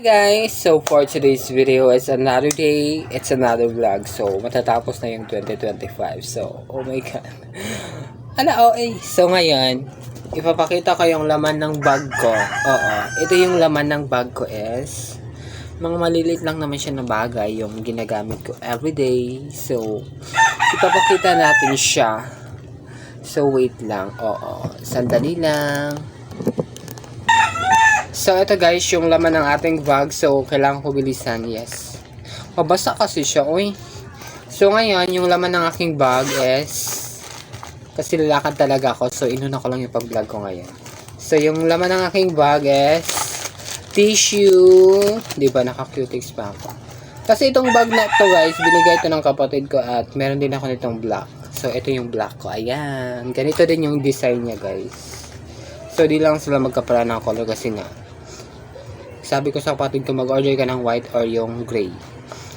Guys, so for today's video, it's another day, it's another vlog. So, matatapos na yung 2025. So, oh my god. So ngayon, ipapakita ko yung laman ng bag ko. Oo, ito yung laman ng bag ko is mga maliliit lang naman siya na bagay yung ginagamit ko everyday. So, ipapakita natin siya. So, wait lang. Oo, sandali lang. So, ito guys, yung laman ng ating bag. So, kailangan ko bilisan. Yes. Mabasa kasi siya, uy. So, ngayon, yung laman ng aking bag is kasi lalakad talaga ako. So, inuna ko lang yung pag-vlog ko ngayon. So, yung laman ng aking bag is tissue. Diba, naka-cutex pa ako. Kasi itong bag na to guys, binigay ito ng kapatid ko at meron din ako nitong black. So, ito yung black ko. Ayan. Ganito din yung design niya guys. So, di lang sila magkapala ng color kasi nga sabi ko sa kapatid ko mag-order ka ng white or yung gray.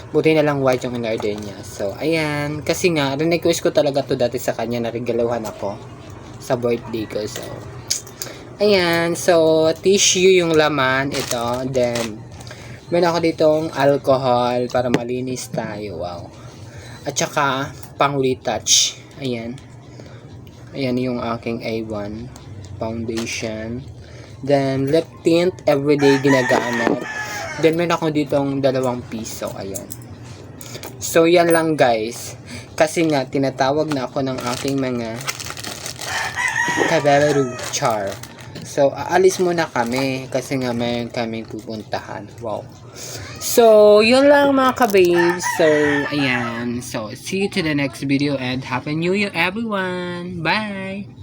Buti na lang white yung in-order niya. So, ayan. Kasi nga, request ko talaga to dati sa kanya na regaluhan ako sa birthday ko. So, ayan. So, tissue yung laman. Ito. Then, meron ako ditong alcohol para malinis tayo. Wow. At saka, pang retouch. Ayan. Ayan yung aking A1 foundation. Then, lip tint, everyday ginagamit. Then, meron ako ditong 2 piso. Ayan. So, yan lang guys. Kasi nga, tinatawag na ako ng aking mga kabero char. So, aalis muna kami. Kasi nga, mayroon kaming pupuntahan. Wow. So, yun lang mga kababes. So, ayan. So, see you to the next video and Happy New Year everyone. Bye!